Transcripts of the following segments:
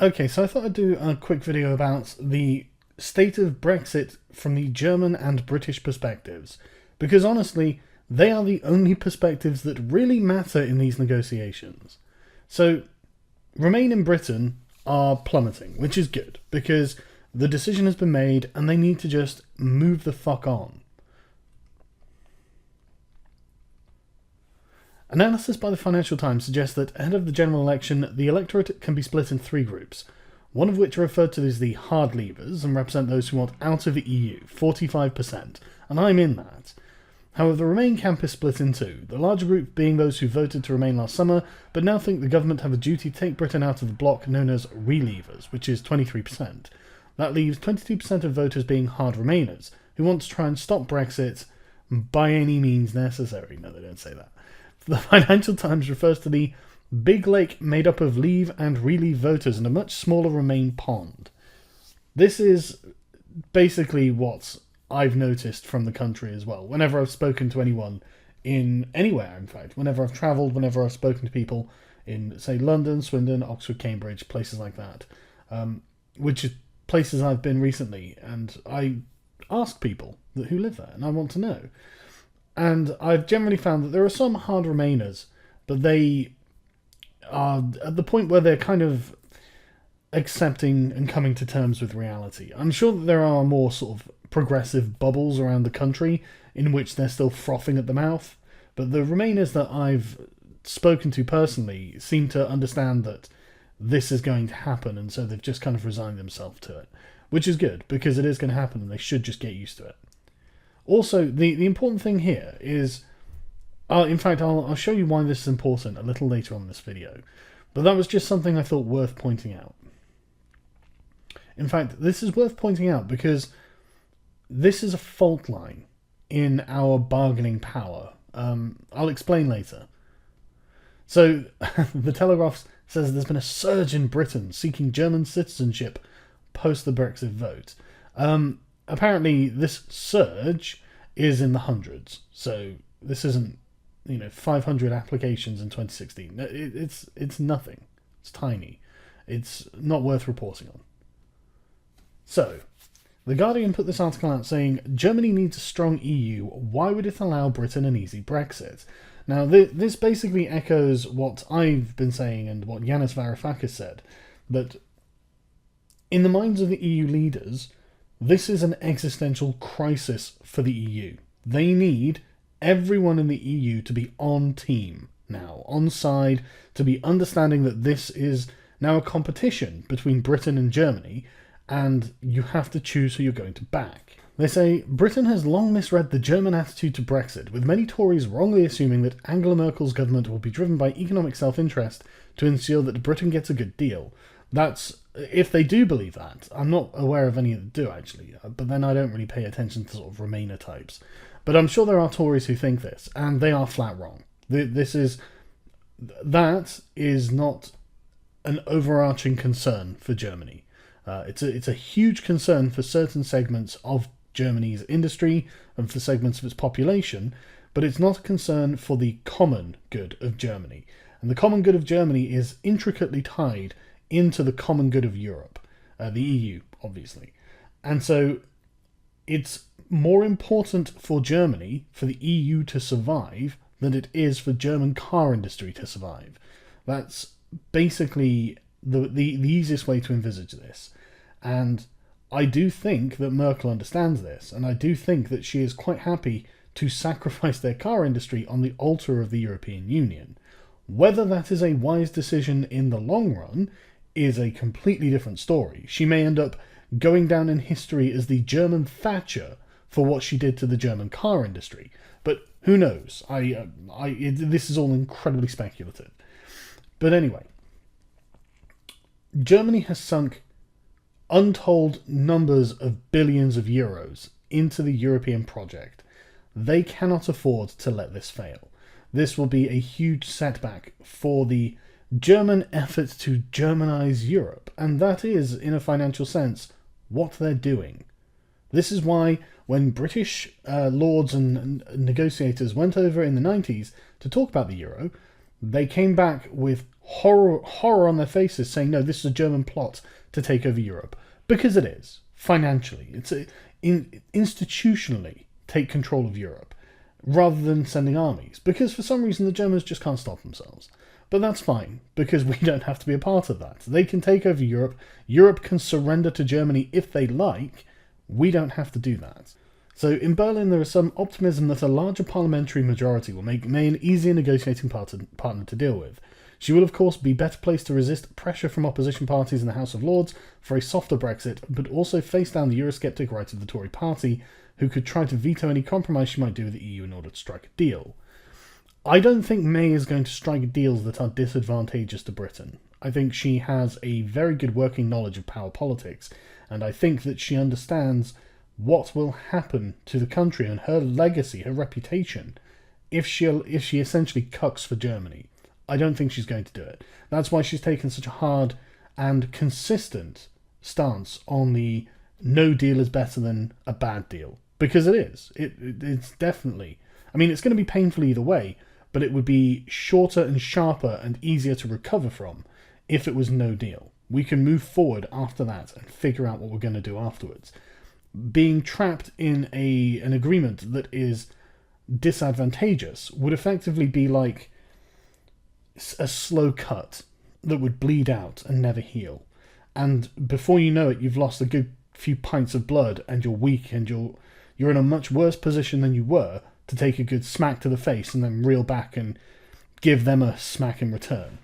Okay, so I thought I'd do a quick video about the state of Brexit from the German and British perspectives, because honestly, they are the only perspectives that really matter in these negotiations. So, Remain in Britain are plummeting, which is good, because the decision has been made and they need to just move the fuck on. Analysis by the Financial Times suggests that ahead of the general election, the electorate can be split in three groups, one of which are referred to as the hard leavers and represent those who want out of the EU, 45%, and I'm in that. However, the Remain camp is split in two, the larger group being those who voted to remain last summer, but now think the government have a duty to take Britain out of the bloc known as Relievers, which is 23%. That leaves 22% of voters being hard Remainers, who want to try and stop Brexit by any means necessary. No, they don't say that. The Financial Times refers to the big lake made up of Leave and Relieve voters and a much smaller Remain pond. This is basically what I've noticed from the country as well. Whenever I've spoken to anyone in anywhere, in fact, whenever I've travelled, whenever I've spoken to people in, say, London, Swindon, Oxford, Cambridge, places like that, which is places I've been recently, and I ask people who live there, and I want to know. And I've generally found that there are some hard Remainers, but they are at the point where they're kind of accepting and coming to terms with reality. I'm sure that there are more sort of progressive bubbles around the country in which they're still frothing at the mouth, but the Remainers that I've spoken to personally seem to understand that this is going to happen, and so they've just kind of resigned themselves to it, which is good, because it is going to happen and they should just get used to it. Also, the important thing here is, in fact, I'll show you why this is important a little later on in this video, but that was just something I thought worth pointing out. In fact, this is worth pointing out because this is a fault line in our bargaining power. I'll explain later. So, the Telegraph says there's been a surge in Britain seeking German citizenship post the Brexit vote. Apparently, this surge is in the hundreds. So this isn't, 500 applications in 2016. It's nothing. It's tiny. It's not worth reporting on. So, The Guardian put this article out saying, Germany needs a strong EU. Why would it allow Britain an easy Brexit? Now, this basically echoes what I've been saying and what Yanis Varoufakis said, that in the minds of the EU leaders, this is an existential crisis for the EU. They need everyone in the EU to be on team now, on side, to be understanding that this is now a competition between Britain and Germany, and you have to choose who you're going to back. They say, Britain has long misread the German attitude to Brexit, with many Tories wrongly assuming that Angela Merkel's government will be driven by economic self-interest to ensure that Britain gets a good deal. That's, if they do believe that, I'm not aware of any that do actually, but then I don't really pay attention to sort of Remainer types. But I'm sure there are Tories who think this, and they are flat wrong. That is not an overarching concern for Germany. It's a huge concern for certain segments of Germany's industry and for segments of its population, but it's not a concern for the common good of Germany. And the common good of Germany is intricately tied into the common good of Europe, the EU, obviously. And so it's more important for Germany, for the EU to survive, than it is for German car industry to survive. That's basically the easiest way to envisage this. And I do think that Merkel understands this, and I do think that she is quite happy to sacrifice their car industry on the altar of the European Union. Whether that is a wise decision in the long run is a completely different story. She may end up going down in history as the German Thatcher for what she did to the German car industry. But who knows? This is all incredibly speculative. But anyway, Germany has sunk untold numbers of billions of euros into the European project. They cannot afford to let this fail. This will be a huge setback for the German effort to Germanize Europe, and that is, in a financial sense, what they're doing. This is why when British lords and negotiators went over in the 90s to talk about the euro, They came back with horror on their faces, saying, "No, this is a German plot to take over Europe," because it is financially. It's institutionally take control of Europe rather than sending armies, because for some reason the Germans just can't stop themselves. But that's fine, because we don't have to be a part of that. They can take over Europe. Europe can surrender to Germany if they like. We don't have to do that. So in Berlin, there is some optimism that a larger parliamentary majority will make May an easier negotiating partner to deal with. She will, of course, be better placed to resist pressure from opposition parties in the House of Lords for a softer Brexit, but also face down the Eurosceptic right of the Tory party, who could try to veto any compromise she might do with the EU in order to strike a deal. I don't think May is going to strike deals that are disadvantageous to Britain. I think she has a very good working knowledge of power politics, and I think that she understands what will happen to the country and her legacy, her reputation, if she essentially cucks for Germany. I don't think she's going to do it. That's why she's taken such a hard and consistent stance on the no deal is better than a bad deal. Because it is. It's definitely... I mean, it's going to be painful either way, but it would be shorter and sharper and easier to recover from if it was no deal. We can move forward after that and figure out what we're going to do afterwards. Being trapped in an agreement that is disadvantageous would effectively be like a slow cut that would bleed out and never heal. And before you know it, you've lost a good few pints of blood and you're weak and you're in a much worse position than you were to take a good smack to the face and then reel back and give them a smack in return.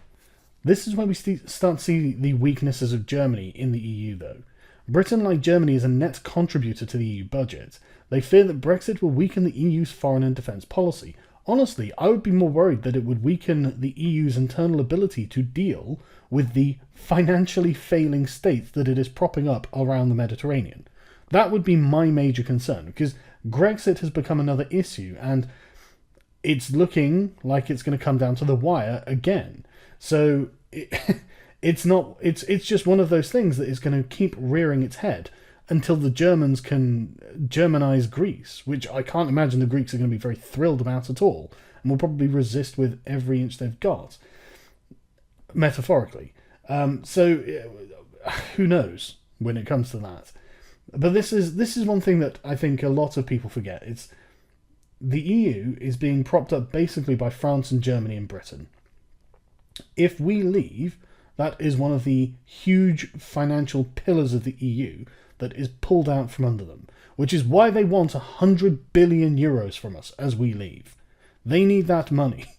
This is where we start to see the weaknesses of Germany in the EU, though. Britain, like Germany, is a net contributor to the EU budget. They fear that Brexit will weaken the EU's foreign and defence policy. Honestly, I would be more worried that it would weaken the EU's internal ability to deal with the financially failing states that it is propping up around the Mediterranean. That would be my major concern, because Brexit has become another issue, and it's looking like it's going to come down to the wire again. So it's just one of those things that is going to keep rearing its head until the Germans can Germanize Greece, which I can't imagine the Greeks are going to be very thrilled about at all, and will probably resist with every inch they've got, metaphorically. So who knows when it comes to that. But this is one thing that I think a lot of people forget. It's the EU is being propped up basically by France and Germany and Britain. If we leave, that is one of the huge financial pillars of the EU that is pulled out from under them, which is why they want 100 billion euros from us as we leave. They need that money,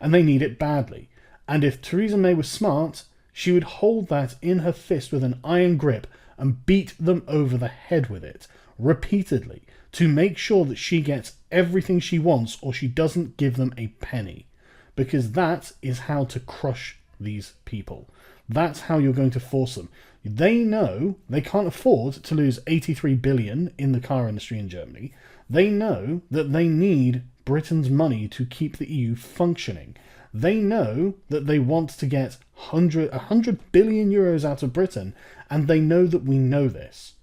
and they need it badly. And if Theresa May was smart, she would hold that in her fist with an iron grip and beat them over the head with it, repeatedly, to make sure that she gets everything she wants or she doesn't give them a penny. Because that is how to crush these people. That's how you're going to force them. They know they can't afford to lose 83 billion in the car industry in Germany. They know that they need Britain's money to keep the EU functioning. They know that they want to get 100 billion euros out of Britain, and they know that we know this.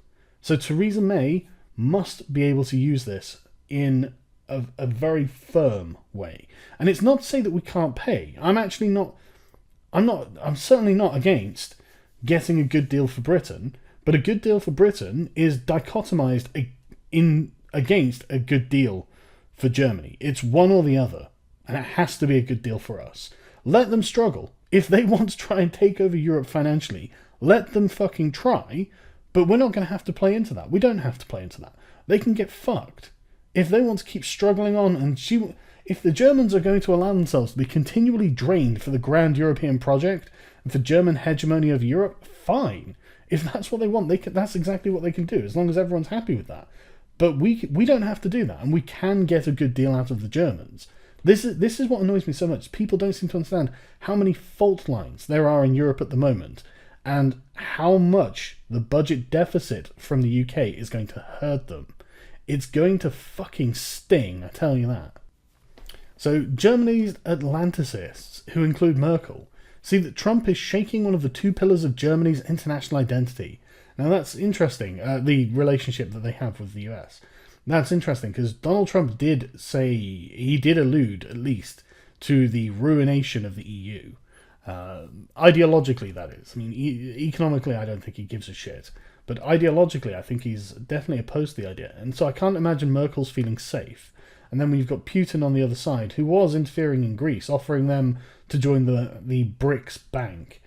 So Theresa May must be able to use this in a very firm way. And it's not to say that we can't pay. I'm certainly not against getting a good deal for Britain, but a good deal for Britain is dichotomized against a good deal for Germany. It's one or the other, and it has to be a good deal for us. Let them struggle. If they want to try and take over Europe financially, let them fucking try, but we're not going to have to play into that. We don't have to play into that. They can get fucked. If they want to keep struggling on, if the Germans are going to allow themselves to be continually drained for the grand European project and for German hegemony over Europe, fine. If that's what they want, that's exactly what they can do, as long as everyone's happy with that. But we don't have to do that, and we can get a good deal out of the Germans. This is what annoys me so much. People don't seem to understand how many fault lines there are in Europe at the moment, and how much the budget deficit from the UK is going to hurt them. It's going to fucking sting, I tell you that. So Germany's Atlanticists, who include Merkel, see that Trump is shaking one of the two pillars of Germany's international identity. Now that's interesting, the relationship that they have with the US. That's interesting because Donald Trump did allude, at least, to the ruination of the EU. Ideologically, that is. I mean, economically, I don't think he gives a shit. But ideologically, I think he's definitely opposed to the idea. And so I can't imagine Merkel's feeling safe. And then we've got Putin on the other side, who was interfering in Greece, offering them to join the BRICS Bank,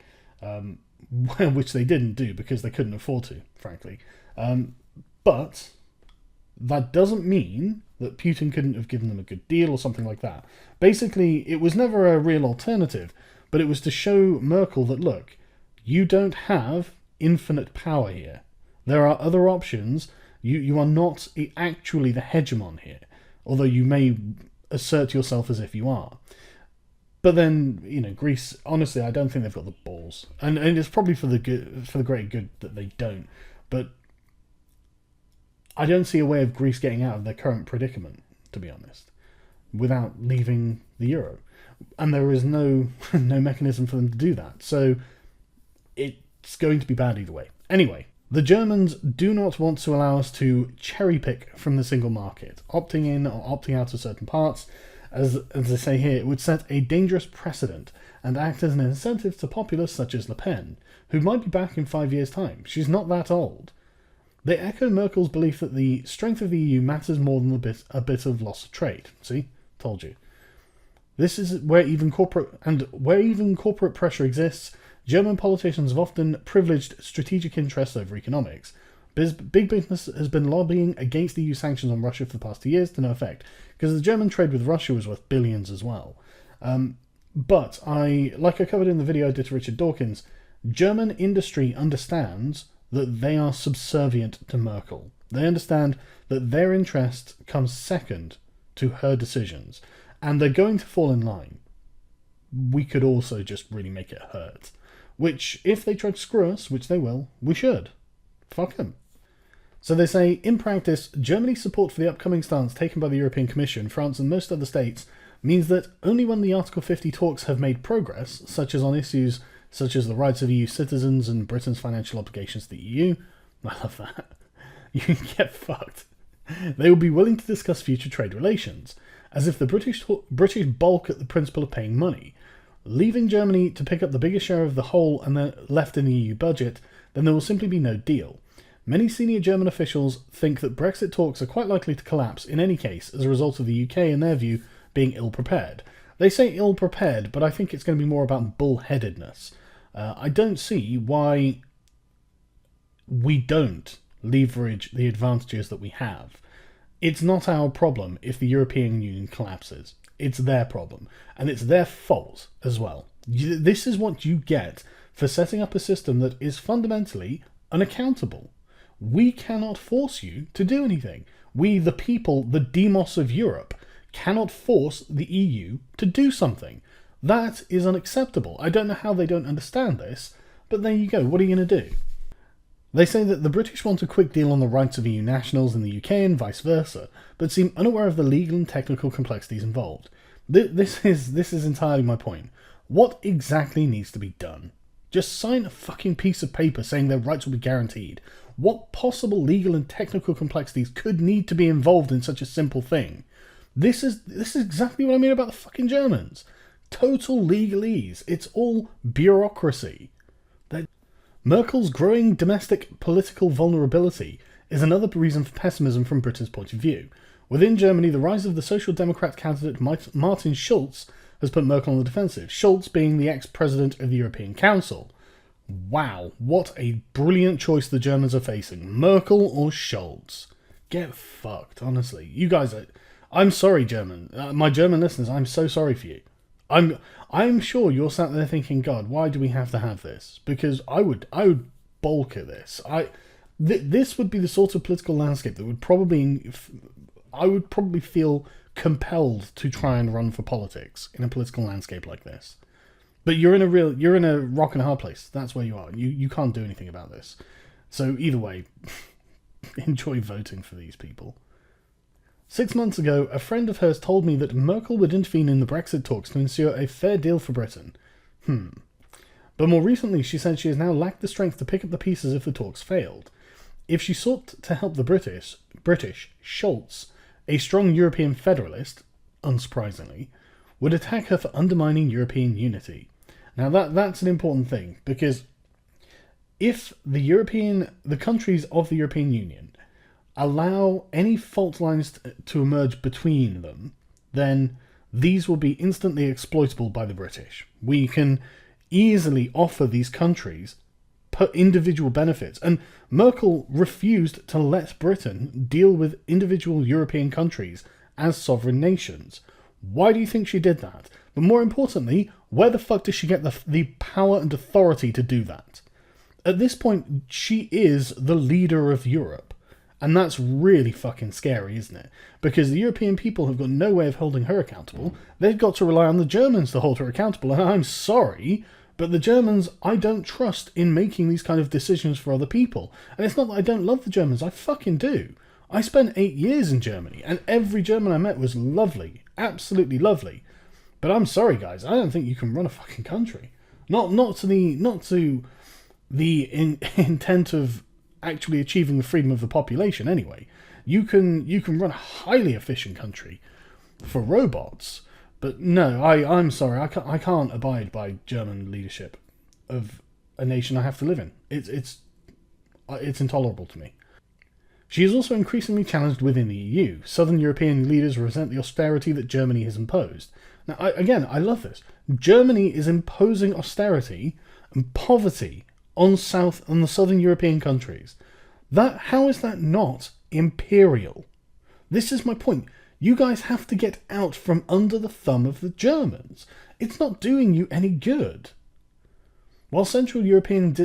which they didn't do because they couldn't afford to, frankly. But that doesn't mean that Putin couldn't have given them a good deal or something like that. Basically, it was never a real alternative, but it was to show Merkel that, look, you don't have infinite power here. There are other options. You are not actually the hegemon here, although you may assert yourself as if you are. But then, Greece, honestly, I don't think they've got the balls. And it's probably for the great good that they don't. But I don't see a way of Greece getting out of their current predicament, to be honest, without leaving the euro. And there is no mechanism for them to do that. So it's going to be bad either way. Anyway, the Germans do not want to allow us to cherry pick from the single market. Opting in or opting out of certain parts, as they say here, it would set a dangerous precedent and act as an incentive to populists such as Le Pen, who might be back in 5 years' time. She's not that old. They echo Merkel's belief that the strength of the EU matters more than a bit of loss of trade. See? Told you. This is where even corporate pressure exists. German politicians have often privileged strategic interests over economics. Big business has been lobbying against EU sanctions on Russia for the past 2 years to no effect, because the German trade with Russia was worth billions as well. But like I covered in the video I did to Richard Dawkins, German industry understands that they are subservient to Merkel. They understand that their interest comes second to her decisions, and they're going to fall in line. We could also just really make it hurt. Which, if they try to screw us, which they will, we should. Fuck them. So they say, in practice, Germany's support for the upcoming stance taken by the European Commission, France and most other states means that only when the Article 50 talks have made progress, such as on issues such as the rights of EU citizens and Britain's financial obligations to the EU, I love that, you can get fucked. They will be willing to discuss future trade relations, as if the British balk at the principle of paying money. Leaving Germany to pick up the biggest share of the whole and then left in the EU budget, then there will simply be no deal. Many senior German officials think that Brexit talks are quite likely to collapse in any case as a result of the UK, in their view, being ill-prepared. They say ill-prepared, but I think it's going to be more about bullheadedness. I don't see why we don't leverage the advantages that we have. It's not our problem if the European Union collapses. It's their problem. And it's their fault as well. This is what you get for setting up a system that is fundamentally unaccountable. We cannot force you to do anything. We, the people, the demos of Europe, cannot force the EU to do something. That is unacceptable. I don't know how they don't understand this, but there you go. What are you going to do? They say that the British want a quick deal on the rights of EU nationals in the UK and vice versa, but seem unaware of the legal and technical complexities involved. This is entirely my point. What exactly needs to be done? Just sign a fucking piece of paper saying their rights will be guaranteed. What possible legal and technical complexities could need to be involved in such a simple thing? This is exactly what I mean about the fucking Germans. Total legalese. It's all bureaucracy. Merkel's growing domestic political vulnerability is another reason for pessimism from Britain's point of view. Within Germany, the rise of the Social Democrat candidate Martin Schulz has put Merkel on the defensive, Schulz being the ex-president of the European Council. Wow, what a brilliant choice the Germans are facing. Merkel or Schulz? Get fucked, honestly. You guys I'm sorry, German. My German listeners, I'm so sorry for you. I'm sure you're sat there thinking, God, why do we have to have this? Because I would balk at this. This would be the sort of political landscape that I would probably feel compelled to try and run for politics in a political landscape like this. But you're in a rock and a hard place. That's where you are. You can't do anything about this. So either way, enjoy voting for these people. 6 months ago, a friend of hers told me that Merkel would intervene in the Brexit talks to ensure a fair deal for Britain. But more recently, she said she has now lacked the strength to pick up the pieces if the talks failed. If she sought to help the British, Schulz, a strong European federalist, unsurprisingly, would attack her for undermining European unity. Now that's an important thing, because if the countries of the European Union allow any fault lines to emerge between them, then these will be instantly exploitable by the British. We can easily offer these countries individual benefits, and Merkel refused to let Britain deal with individual European countries as sovereign nations. Why do you think she did that? But more importantly, where the fuck does she get the power and authority to do that? At this point, she is the leader of Europe. And that's really fucking scary, isn't it? Because the European people have got no way of holding her accountable. They've got to rely on the Germans to hold her accountable. And I'm sorry, but the Germans, I don't trust in making these kind of decisions for other people. And it's not that I don't love the Germans, I fucking do. I spent 8 years in Germany, and every German I met was lovely. Absolutely lovely. But I'm sorry, guys, I don't think you can run a fucking country. Not to the intent of actually achieving the freedom of the population anyway. You can run a highly efficient country for robots, but no, I'm sorry, I can't abide by German leadership of a nation I have to live in. It's intolerable to me. She is also increasingly challenged within the EU. Southern European leaders resent the austerity that Germany has imposed. Now, I love this. Germany is imposing austerity and poverty on the southern European countries. How is that not imperial? This is my point. You guys have to get out from under the thumb of the Germans. It's not doing you any good. While Central Europeans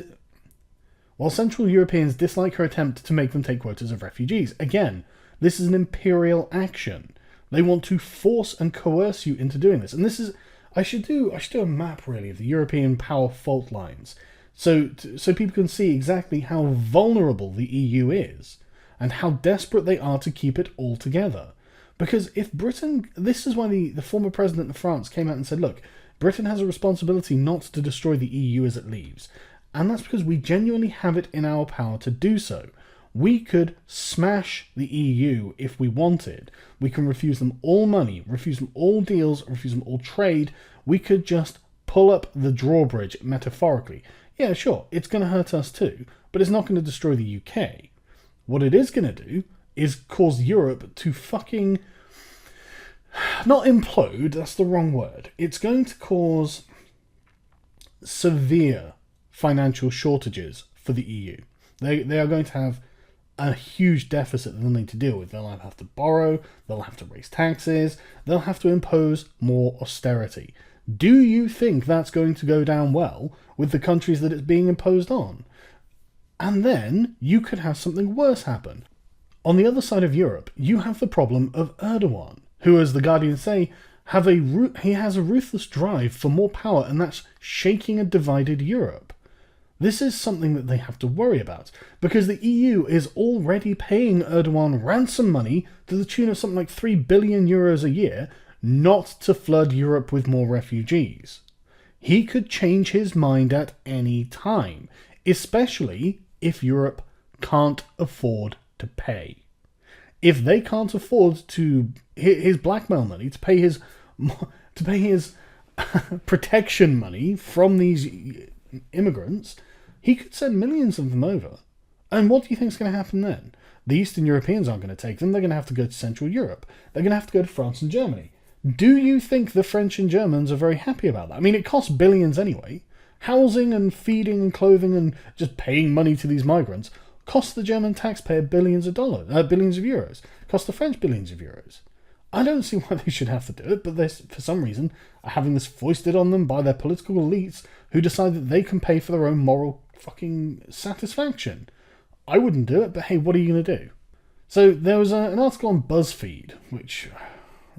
dislike her attempt to make them take quotas of refugees, again, this is an imperial action. They want to force and coerce you into doing this. And this is, I should do a map really of the European power fault lines, so people can see exactly how vulnerable the EU is and how desperate they are to keep it all together. Because if Britain, this is why the former president of France came out and said, look, Britain has a responsibility not to destroy the EU as it leaves. And that's because we genuinely have it in our power to do so. We could smash the EU if we wanted. We can refuse them all money, refuse them all deals, refuse them all trade. We could just pull up the drawbridge, metaphorically. Yeah, sure, it's going to hurt us too, but it's not going to destroy the UK. What it is going to do is cause Europe to fucking... not implode, that's the wrong word. It's going to cause severe financial shortages for the EU. They are going to have a huge deficit that they'll need to deal with. They'll have to borrow, they'll have to raise taxes, they'll have to impose more austerity. Do you think that's going to go down well with the countries that it's being imposed on? And then you could have something worse happen. On the other side of Europe, you have the problem of Erdogan, who, as the Guardians say, he has a ruthless drive for more power, and that's shaking a divided Europe. This is something that they have to worry about, because the EU is already paying Erdogan ransom money to the tune of something like 3 billion euros a year, not to flood Europe with more refugees. He could change his mind at any time, especially if Europe can't afford to pay. If they can't afford to his blackmail money, to pay his protection money from these immigrants, he could send millions of them over. And what do you think is going to happen then? The Eastern Europeans aren't going to take them. They're going to have to go to Central Europe. They're going to have to go to France and Germany. Do you think the French and Germans are very happy about that? I mean, it costs billions anyway. Housing and feeding and clothing and just paying money to these migrants costs the German taxpayer billions of euros. Costs the French billions of euros. I don't see why they should have to do it, but they, for some reason, are having this foisted on them by their political elites who decide that they can pay for their own moral fucking satisfaction. I wouldn't do it, but hey, what are you going to do? So there was an article on BuzzFeed, which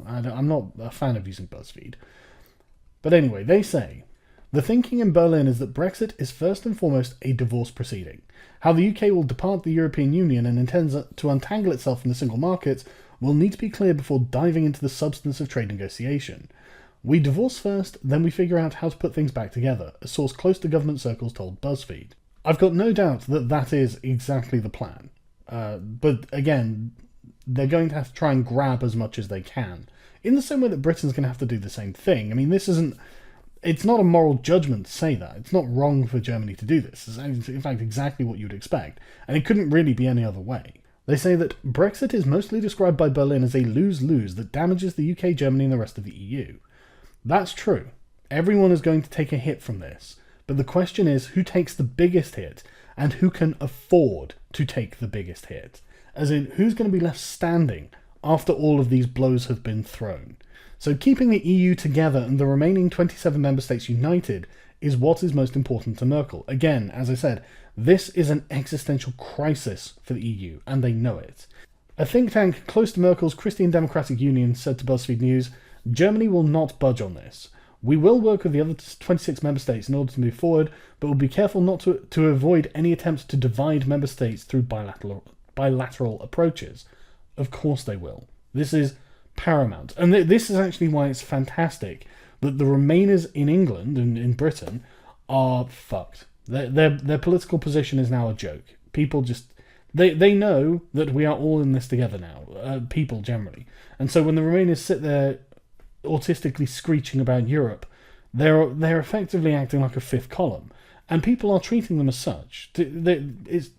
I'm not a fan of using BuzzFeed. But anyway, they say, the thinking in Berlin is that Brexit is first and foremost a divorce proceeding. How the UK will depart the European Union and intends to untangle itself from the single market will need to be clear before diving into the substance of trade negotiation. We divorce first, then we figure out how to put things back together, a source close to government circles told BuzzFeed. I've got no doubt that that is exactly the plan. But again, they're going to have to try and grab as much as they can in the same way that Britain's going to have to do the same thing. I mean, it's not a moral judgment to say that. It's not wrong for Germany to do this. It's in fact exactly what you'd expect, and it couldn't really be any other way. They say that Brexit is mostly described by Berlin as a lose-lose that damages the UK, Germany, and the rest of the EU. That's true. Everyone is going to take a hit from this, but the question is who takes the biggest hit, and who can afford to take the biggest hit? As in, who's going to be left standing after all of these blows have been thrown? So keeping the EU together and the remaining 27 member states united is what is most important to Merkel. Again, as I said, this is an existential crisis for the EU, and they know it. A think tank close to Merkel's Christian Democratic Union said to BuzzFeed News, Germany will not budge on this. We will work with the other 26 member states in order to move forward, but we'll be careful not to avoid any attempts to divide member states through bilateral approaches. Of course they will. This is paramount. And this is actually why it's fantastic that the Remainers in England and in Britain are fucked. Their political position is now a joke. People just... They know that we are all in this together now. People generally. And so when the Remainers sit there autistically screeching about Europe, they're effectively acting like a fifth column, and people are treating them as such.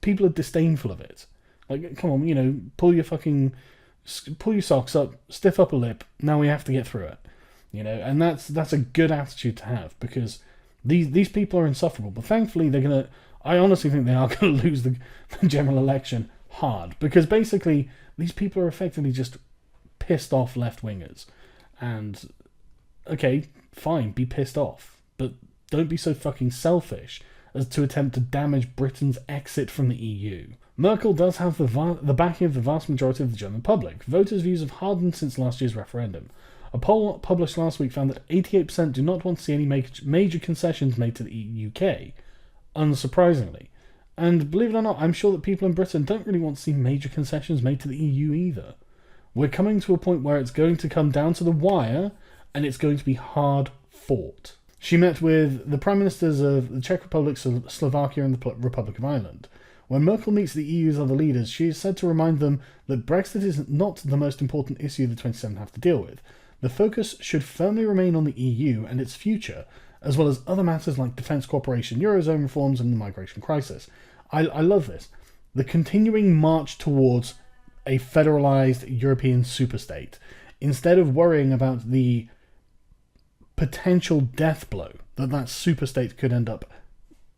People are disdainful of it. Like, come on, pull your socks up, stiff upper lip. Now we have to get through it, and that's a good attitude to have, because these people are insufferable. But thankfully, I honestly think they are gonna lose the general election hard, because basically these people are effectively just pissed off left wingers. And, okay, fine, be pissed off, but don't be so fucking selfish as to attempt to damage Britain's exit from the EU. Merkel does have the backing of the vast majority of the German public. Voters' views have hardened since last year's referendum. A poll published last week found that 88% do not want to see any major concessions made to the UK, unsurprisingly. And believe it or not, I'm sure that people in Britain don't really want to see major concessions made to the EU either. We're coming to a point where it's going to come down to the wire, and it's going to be hard fought. She met with the Prime Ministers of the Czech Republic, Slovakia, and the Republic of Ireland. When Merkel meets the EU's other leaders, she is said to remind them that Brexit is not the most important issue the 27 have to deal with. The focus should firmly remain on the EU and its future, as well as other matters like defence cooperation, Eurozone reforms, and the migration crisis. I love this. The continuing march towards a federalised European superstate, instead of worrying about the potential death blow that superstate could end up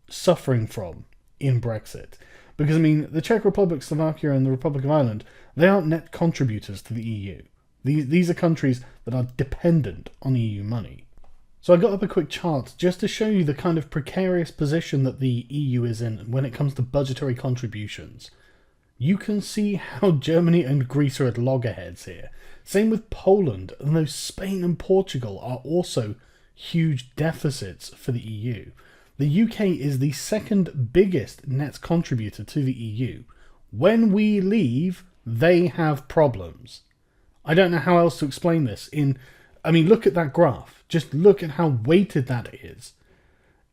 suffering from in Brexit. Because, the Czech Republic, Slovakia, and the Republic of Ireland, they aren't net contributors to the EU. These are countries that are dependent on EU money. So I got up a quick chart just to show you the kind of precarious position that the EU is in when it comes to budgetary contributions. You can see how Germany and Greece are at loggerheads here. Same with Poland, and though Spain and Portugal are also huge deficits for the EU. The UK is the second biggest net contributor to the EU. When we leave, they have problems. I don't know how else to explain this. Look at that graph. Just look at how weighted that is.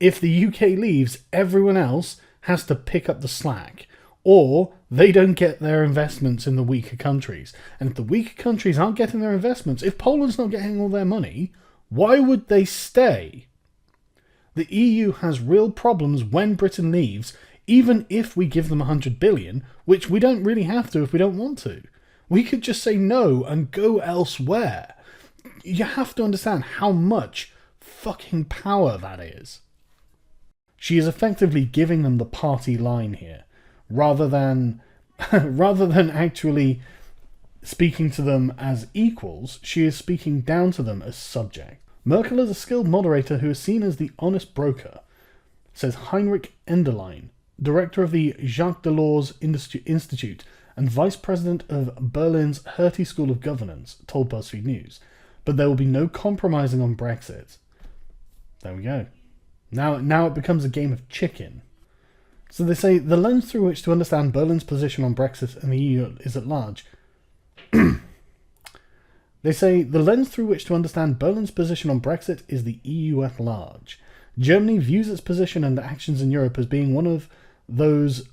If the UK leaves, everyone else has to pick up the slack. Or they don't get their investments in the weaker countries. And if the weaker countries aren't getting their investments, if Poland's not getting all their money, why would they stay? The EU has real problems when Britain leaves, even if we give them 100 billion, which we don't really have to if we don't want to. We could just say no and go elsewhere. You have to understand how much fucking power that is. She is effectively giving them the party line here, rather than actually speaking to them as equals. She is speaking down to them as subject. Merkel is a skilled moderator who is seen as the honest broker, says Heinrich Enderlein, director of the Jacques Delors Institute and vice president of Berlin's Hertie School of Governance, told BuzzFeed News. But there will be no compromising on Brexit. There we go. Now it becomes a game of chicken. So they say the lens through which to understand Berlin's position on Brexit and the EU is at large. They say the lens through which to understand Berlin's position on Brexit is the EU at large. Germany views its position and actions in Europe as being those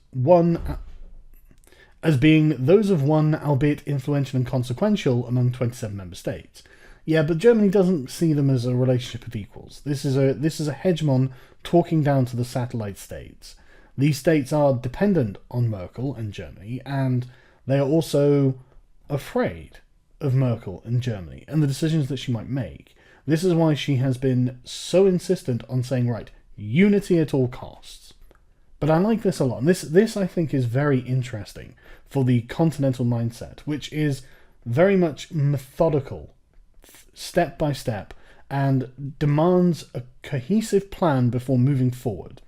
of one, albeit influential and consequential, among 27 member states. Yeah, but Germany doesn't see them as a relationship of equals. This is a hegemon talking down to the satellite states. These states are dependent on Merkel and Germany, and they are also afraid of Merkel and Germany and the decisions that she might make. This is why she has been so insistent on saying, right, unity at all costs. But I like this a lot. And this I think is very interesting for the continental mindset, which is very much methodical, step by step, and demands a cohesive plan before moving forward.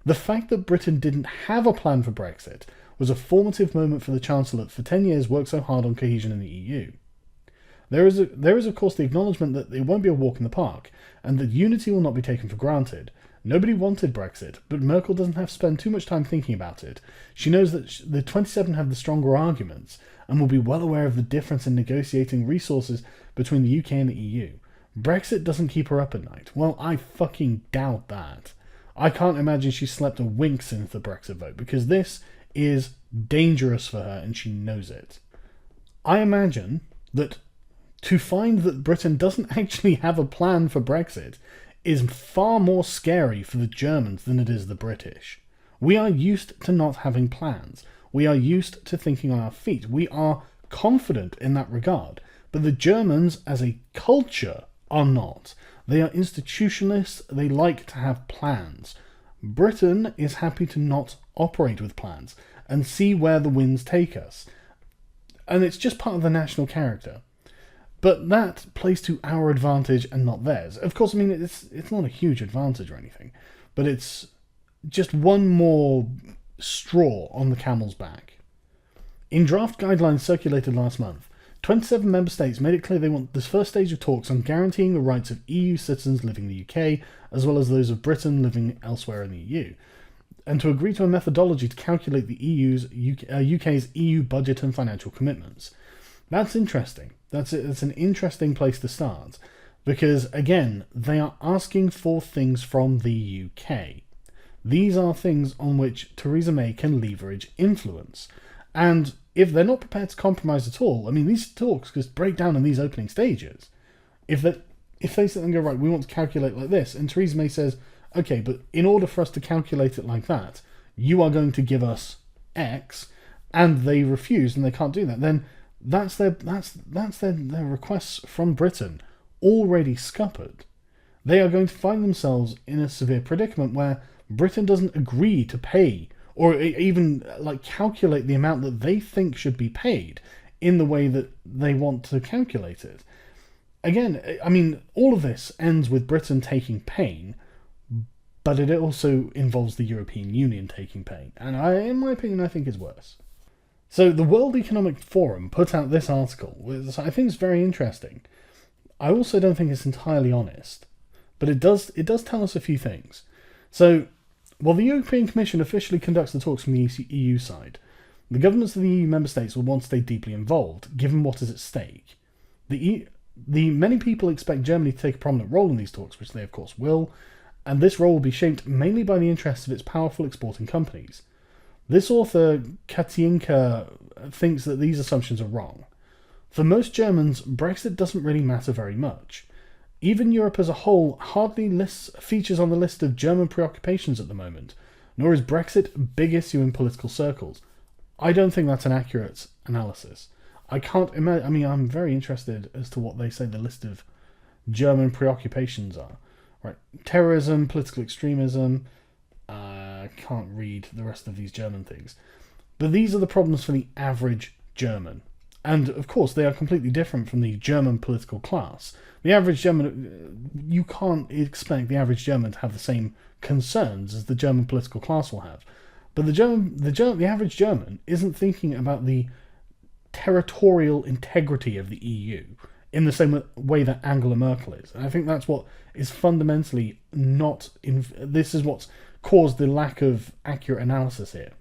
The fact that Britain didn't have a plan for Brexit was a formative moment for the Chancellor that for 10 years worked so hard on cohesion in the EU. There is, of course, the acknowledgement that it won't be a walk in the park, and that unity will not be taken for granted. Nobody wanted Brexit, but Merkel doesn't have to spend too much time thinking about it. She knows that the 27 have the stronger arguments, and will be well aware of the difference in negotiating resources between the UK and the EU. Brexit doesn't keep her up at night. Well, I fucking doubt that. I can't imagine she slept a wink since the Brexit vote, because this is dangerous for her, and she knows it. I imagine that to find that Britain doesn't actually have a plan for Brexit is far more scary for the Germans than it is the British. We are used to not having plans. We are used to thinking on our feet. We are confident in that regard. But the Germans, as a culture, are not. They are institutionalists. They like to have plans. Britain is happy to not operate with plans and see where the winds take us. And it's just part of the national character. But that plays to our advantage and not theirs. Of course, I mean, it's not a huge advantage or anything, but it's just one more straw on the camel's back. In draft guidelines circulated last month, 27 member states made it clear they want this first stage of talks on guaranteeing the rights of EU citizens living in the UK, as well as those of Britain living elsewhere in the EU, and to agree to a methodology to calculate the UK's EU budget and financial commitments. That's interesting. It's an interesting place to start, because, again, they are asking for things from the UK. These are things on which Theresa May can leverage influence. And if they're not prepared to compromise at all, I mean, these talks just break down in these opening stages. If they sit and go, right, we want to calculate like this, and Theresa May says, okay, but in order for us to calculate it like that, you are going to give us X, and they refuse and they can't do that, then that's their requests from Britain already scuppered. They are going to find themselves in a severe predicament where Britain doesn't agree to pay or even calculate the amount that they think should be paid in the way that they want to calculate it. Again, I mean, all of this ends with Britain taking pain, but it also involves the European Union taking pain. And in my opinion, I think it's worse. So the World Economic Forum put out this article, which I think is very interesting. I also don't think it's entirely honest, but it does tell us a few things. So, while the European Commission officially conducts the talks from the EU side, the governments of the EU member states will want to stay deeply involved, given what is at stake. The many people expect Germany to take a prominent role in these talks, which they of course will, and this role will be shaped mainly by the interests of its powerful exporting companies. This author, Katinka, thinks that these assumptions are wrong. For most Germans, Brexit doesn't really matter very much. Even Europe as a whole hardly features on the list of German preoccupations at the moment, nor is Brexit a big issue in political circles. I don't think that's an accurate analysis. I can't imagine. I mean, I'm very interested as to what they say the list of German preoccupations are. Right, terrorism, political extremism. I can't read the rest of these German things. But these are the problems for the average German. And, of course, they are completely different from the German political class. The average German... You can't expect the average German to have the same concerns as the German political class will have. But the average German isn't thinking about the territorial integrity of the EU in the same way that Angela Merkel is. And I think that's what is fundamentally not... This is what's caused the lack of accurate analysis here.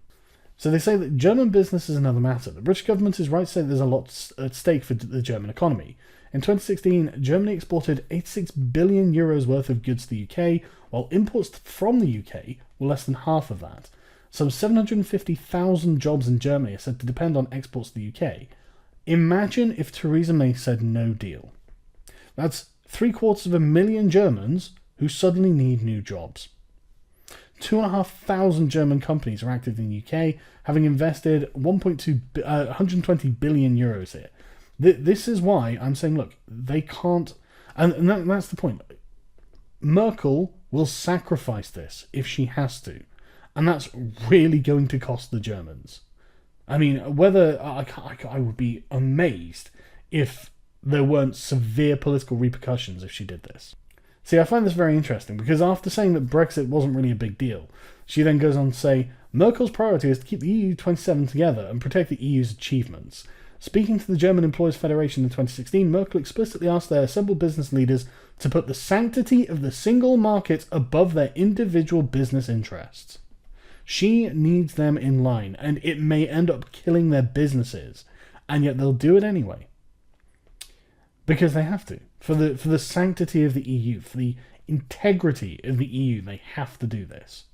So they say that German business is another matter. The British government is right to say there's a lot at stake for the German economy. In 2016, Germany exported 86 billion euros worth of goods to the UK, while imports from the UK were less than half of that. Some 750,000 jobs in Germany are said to depend on exports to the UK. Imagine if Theresa May said no deal. That's 750,000 Germans who suddenly need new jobs. 2,500 German companies are active in the UK, having invested 120 billion euros here. This is why I'm saying, look, they can't, and that's the point. Merkel will sacrifice this if she has to, and that's really going to cost the Germans. I mean, whether I would be amazed if there weren't severe political repercussions if she did this. See, I find this very interesting because after saying that Brexit wasn't really a big deal, she then goes on to say, Merkel's priority is to keep the EU 27 together and protect the EU's achievements. Speaking to the German Employers Federation in 2016, Merkel explicitly asked their assembled business leaders to put the sanctity of the single market above their individual business interests. She needs them in line, and it may end up killing their businesses, and yet they'll do it anyway. Because they have to. For the sanctity of the EU, for the integrity of the EU, they have to do this.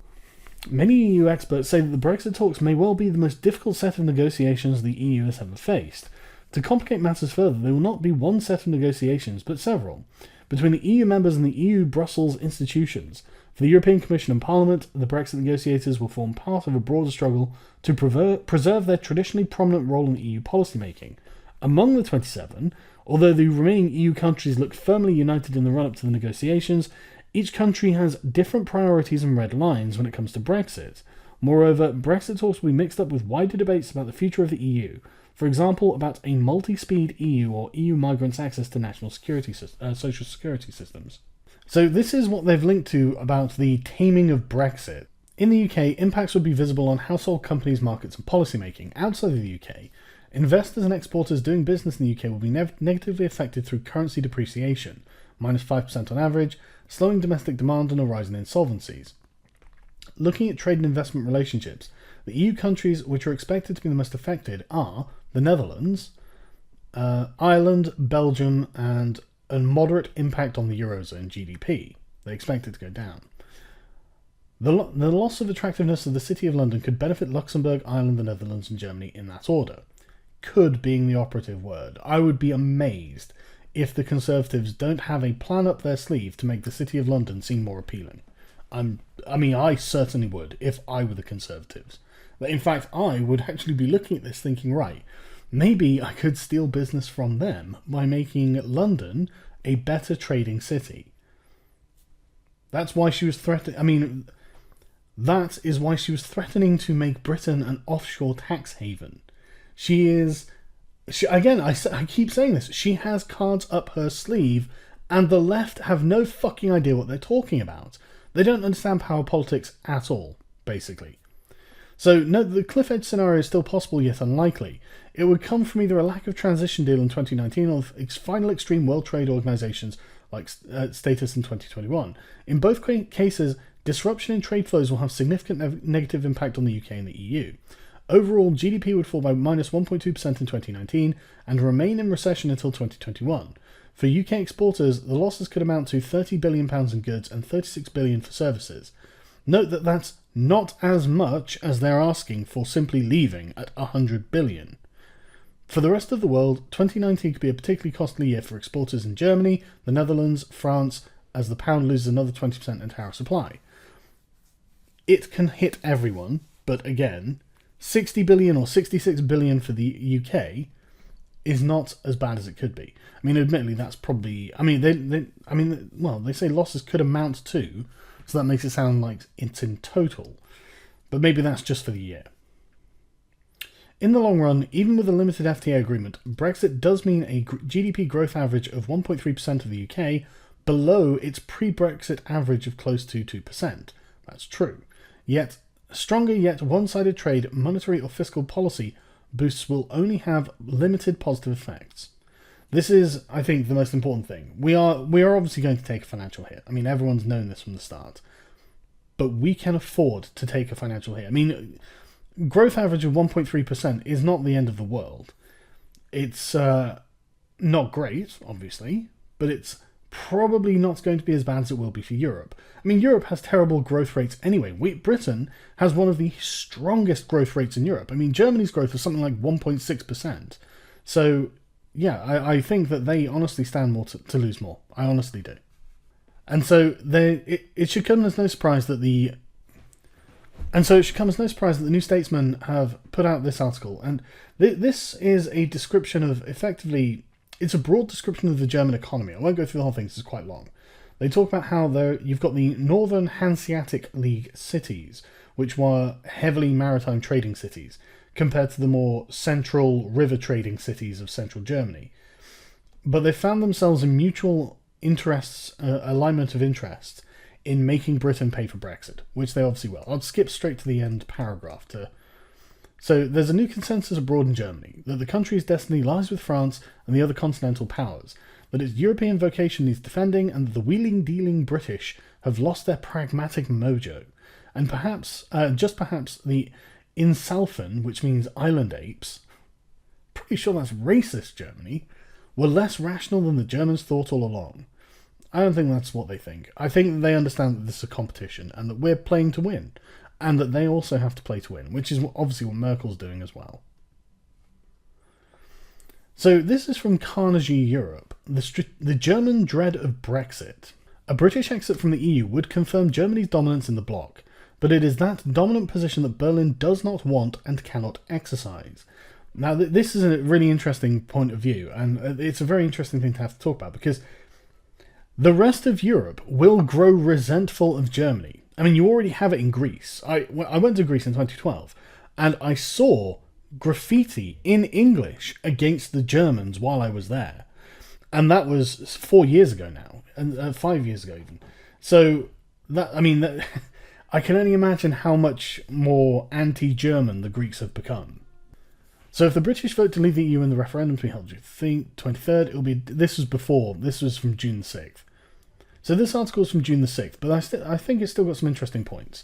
Many EU experts say that the Brexit talks may well be the most difficult set of negotiations the EU has ever faced. To complicate matters further, there will not be one set of negotiations, but several, between the EU members and the EU Brussels institutions. For the European Commission and Parliament, the Brexit negotiators will form part of a broader struggle to preserve their traditionally prominent role in EU policymaking. Among the 27, although the remaining EU countries look firmly united in the run-up to the negotiations, each country has different priorities and red lines when it comes to Brexit. Moreover, Brexit talks will be mixed up with wider debates about the future of the EU. For example, about a multi-speed EU or EU migrants' access to national social security systems. So this is what they've linked to about the taming of Brexit. In the UK, impacts would be visible on household companies, markets and policymaking. Outside of the UK, investors and exporters doing business in the UK will be negatively affected through currency depreciation, -5% on average, slowing domestic demand and a rise in insolvencies. Looking at trade and investment relationships, the EU countries which are expected to be the most affected are the Netherlands, Ireland, Belgium, and a moderate impact on the Eurozone GDP. They expect it to go down. The loss of attractiveness of the City of London could benefit Luxembourg, Ireland, the Netherlands, and Germany in that order. Could being the operative word. I would be amazed if the Conservatives don't have a plan up their sleeve to make the City of London seem more appealing. I certainly would if I were the Conservatives. In fact, I would actually be looking at this thinking, right, maybe I could steal business from them by making London a better trading city. That's why she was threatening. That is why she was threatening to make Britain an offshore tax haven. I keep saying this, she has cards up her sleeve, and the left have no fucking idea what they're talking about. They don't understand power politics at all, basically. So, no, the cliff edge scenario is still possible yet unlikely. It would come from either a lack of transition deal in 2019 or final extreme World Trade Organization's status in 2021. In both cases, disruption in trade flows will have significant negative impact on the UK and the EU. Overall, GDP would fall by -1.2% in 2019 and remain in recession until 2021. For UK exporters, the losses could amount to £30 billion in goods and £36 billion for services. Note that that's not as much as they're asking for simply leaving at £100 billion. For the rest of the world, 2019 could be a particularly costly year for exporters in Germany, the Netherlands, France, as the pound loses another 20% in tariff supply. It can hit everyone, but again, 60 billion or 66 billion for the UK is not as bad as it could be. I mean, admittedly, that's probably. They say losses could amount to, so that makes it sound like it's in total. But maybe that's just for the year. In the long run, even with a limited FTA agreement, Brexit does mean a GDP growth average of 1.3% of the UK, below its pre-Brexit average of close to 2%. That's true. Yet, stronger yet one-sided trade, monetary or fiscal policy boosts will only have limited positive effects. This is, I think, the most important thing. We are obviously going to take a financial hit. I mean, everyone's known this from the start. But we can afford to take a financial hit. I mean, growth average of 1.3% is not the end of the world. It's not great, obviously, but it's probably not going to be as bad as it will be for Europe. I mean, Europe has terrible growth rates anyway. Britain has one of the strongest growth rates in Europe. I mean, Germany's growth was something like 1.6%. So yeah, I think that they honestly stand more to lose more. I honestly do. And so it should come as no surprise that the New Statesman have put out this article, and this is a description of effectively. It's a broad description of the German economy. I won't go through the whole thing; this is quite long. They talk about how you've got the Northern Hanseatic League cities, which were heavily maritime trading cities, compared to the more central river trading cities of central Germany. But they found themselves in mutual interests, alignment of interests, in making Britain pay for Brexit, which they obviously will. I'll skip straight to the end paragraph. So there's a new consensus abroad in Germany that the country's destiny lies with France and the other continental powers, that its European vocation needs defending, and that the wheeling-dealing British have lost their pragmatic mojo. And perhaps, just perhaps, the Insalfen, which means island apes, pretty sure that's racist Germany, were less rational than the Germans thought all along. I don't think that's what they think. I think that they understand that this is a competition and that we're playing to win, and that they also have to play to win, which is obviously what Merkel's doing as well. So this is from Carnegie Europe. The German dread of Brexit. A British exit from the EU would confirm Germany's dominance in the bloc, but it is that dominant position that Berlin does not want and cannot exercise. Now, this is a really interesting point of view, and it's a very interesting thing to have to talk about, because the rest of Europe will grow resentful of Germany. I mean, you already have it in Greece. I went to Greece in 2012, and I saw graffiti in English against the Germans while I was there. And that was 4 years ago now, and 5 years ago even. So, I can only imagine how much more anti-German the Greeks have become. So if the British vote to leave the EU in the referendum to be held June 23rd, this was from June 6th. So this article is from June the 6th, but I think it's still got some interesting points.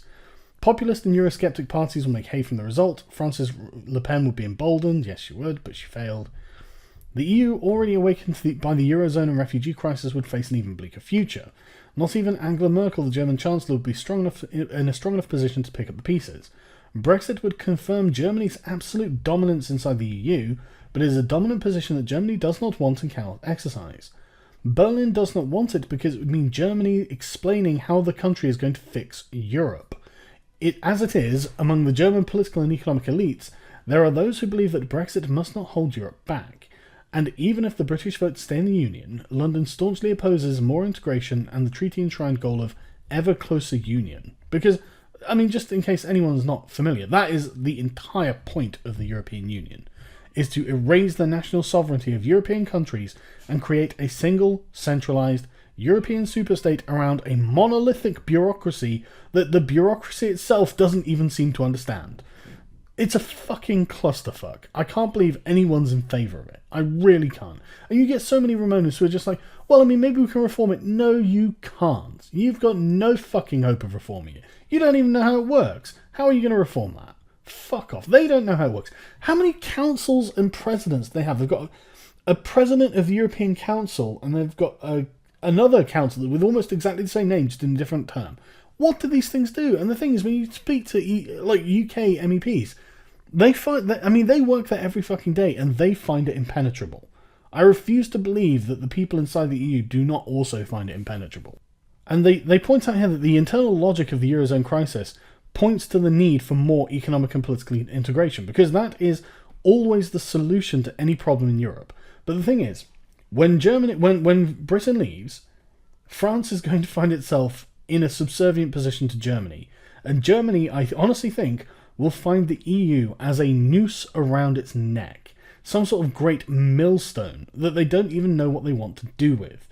Populist and Eurosceptic parties will make hay from the result. Frances Le Pen would be emboldened. Yes, she would, but she failed. The EU, already awakened by the Eurozone and refugee crisis, would face an even bleaker future. Not even Angela Merkel, the German Chancellor, would be in a strong enough position to pick up the pieces. Brexit would confirm Germany's absolute dominance inside the EU, but it is a dominant position that Germany does not want and cannot exercise. Berlin does not want it because it would mean Germany explaining how the country is going to fix Europe. As it is, among the German political and economic elites, there are those who believe that Brexit must not hold Europe back. And even if the British vote to stay in the Union, London staunchly opposes more integration and the treaty-enshrined goal of ever closer union. Because, just in case anyone's not familiar, that is the entire point of the European Union, is to erase the national sovereignty of European countries and create a single, centralised, European superstate around a monolithic bureaucracy that the bureaucracy itself doesn't even seem to understand. It's a fucking clusterfuck. I can't believe anyone's in favour of it. I really can't. And you get so many Ramonas who are just like, well, maybe we can reform it. No, you can't. You've got no fucking hope of reforming it. You don't even know how it works. How are you going to reform that? Fuck off. They don't know how it works. How many councils and presidents do they have? They've got a president of the European Council, and they've got another council with almost exactly the same name, just in a different term. What do these things do? And the thing is, when you speak to UK MEPs, they work there every fucking day, and they find it impenetrable. I refuse to believe that the people inside the EU do not also find it impenetrable. And they point out here that the internal logic of the Eurozone crisis points to the need for more economic and political integration, because that is always the solution to any problem in Europe. But the thing is, when Britain leaves, France is going to find itself in a subservient position to Germany, and Germany, I honestly think, will find the EU as a noose around its neck, some sort of great millstone that they don't even know what they want to do with.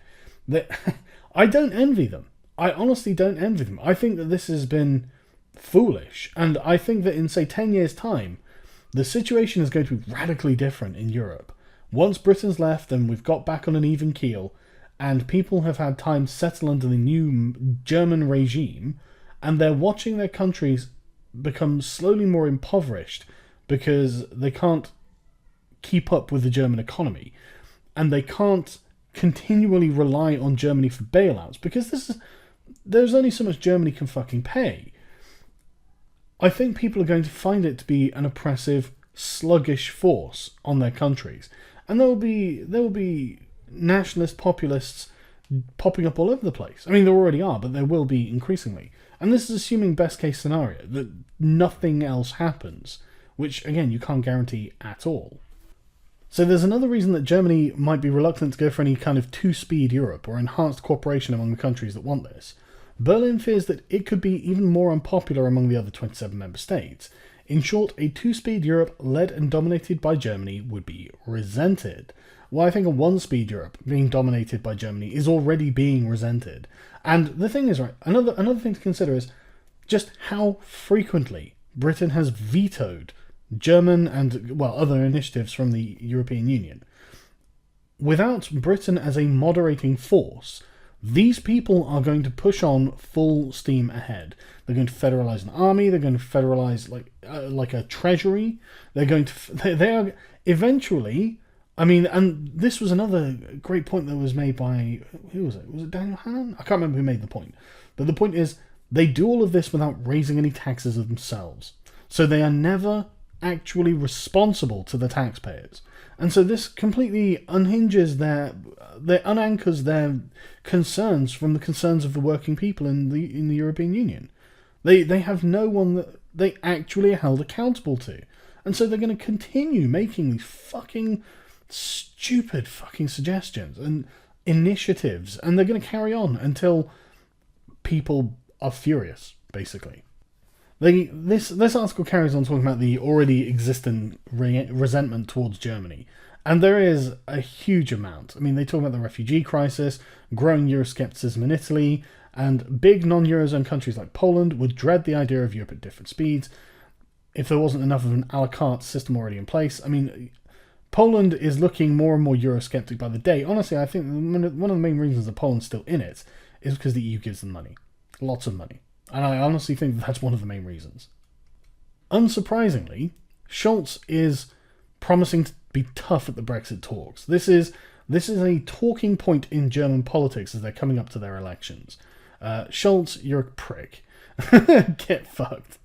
I don't envy them. I honestly don't envy them. I think that this has been foolish, and I think that in, say, 10 years' time, the situation is going to be radically different in Europe. Once Britain's left and we've got back on an even keel, and people have had time to settle under the new German regime, and they're watching their countries become slowly more impoverished because they can't keep up with the German economy, and they can't continually rely on Germany for bailouts, because there's only so much Germany can fucking pay. I think people are going to find it to be an oppressive, sluggish force on their countries. and there will be nationalist populists popping up all over the place. I mean, there already are, but there will be increasingly. And this is assuming best case scenario, that nothing else happens, which, again, you can't guarantee at all. So there's another reason that Germany might be reluctant to go for any kind of two-speed Europe or enhanced cooperation among the countries that want this. Berlin fears that it could be even more unpopular among the other 27 member states. In short, a two-speed Europe led and dominated by Germany would be resented. Well, I think a one-speed Europe being dominated by Germany is already being resented. And the thing is, right, another thing to consider is just how frequently Britain has vetoed German and, well, other initiatives from the European Union. Without Britain as a moderating force, these people are going to push on full steam ahead. They're going to federalize an army. They're going to federalize like a treasury. They're going to they are eventually. I mean, and this was another great point that was made by, who was it? Was it Daniel Hannan? I can't remember who made the point. But the point is, they do all of this without raising any taxes of themselves. So they are never actually responsible to the taxpayers. And so this completely unhinges unanchors their concerns from the concerns of the working people in the European Union. They have no one that they actually are held accountable to. And so they're going to continue making these fucking stupid fucking suggestions and initiatives, and they're going to carry on until people are furious, basically. This article carries on talking about the already existing resentment towards Germany, and there is a huge amount. I mean, they talk about the refugee crisis, growing Euroscepticism in Italy, and big non-Eurozone countries like Poland would dread the idea of Europe at different speeds if there wasn't enough of an a la carte system already in place. I mean, Poland is looking more and more Eurosceptic by the day. Honestly, I think one of the main reasons that Poland's still in it is because the EU gives them money. Lots of money. And I honestly think that's one of the main reasons. Unsurprisingly, Scholz is promising to be tough at the Brexit talks. This is a talking point in German politics as they're coming up to their elections. Scholz, you're a prick. Get fucked.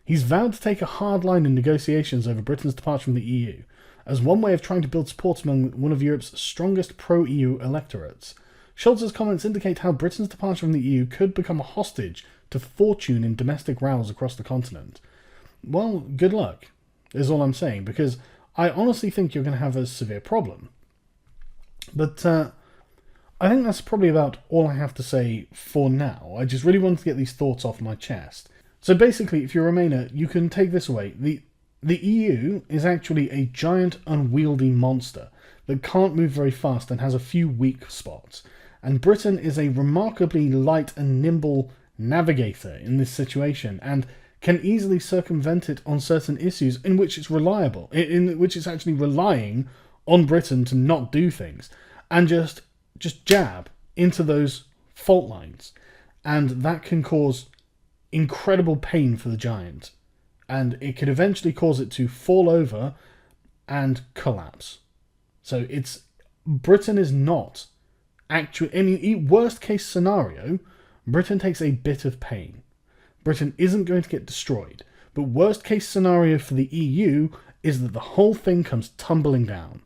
He's vowed to take a hard line in negotiations over Britain's departure from the EU, as one way of trying to build support among one of Europe's strongest pro-EU electorates. Scholz's comments indicate how Britain's departure from the EU could become a hostage to fortune in domestic rows across the continent. Well, good luck, is all I'm saying, because I honestly think you're going to have a severe problem. But I think that's probably about all I have to say for now. I just really wanted to get these thoughts off my chest. So basically, if you're a Remainer, you can take this away. The EU is actually a giant, unwieldy monster that can't move very fast and has a few weak spots. And Britain is a remarkably light and nimble navigator in this situation and can easily circumvent it on certain issues in which it's reliable, in which it's actually relying on Britain to not do things and just jab into those fault lines. And that can cause incredible pain for the giant. And it could eventually cause it to fall over and collapse. So Britain is not actually, I mean, worst case scenario, Britain takes a bit of pain. Britain isn't going to get destroyed. But worst case scenario for the EU is that the whole thing comes tumbling down.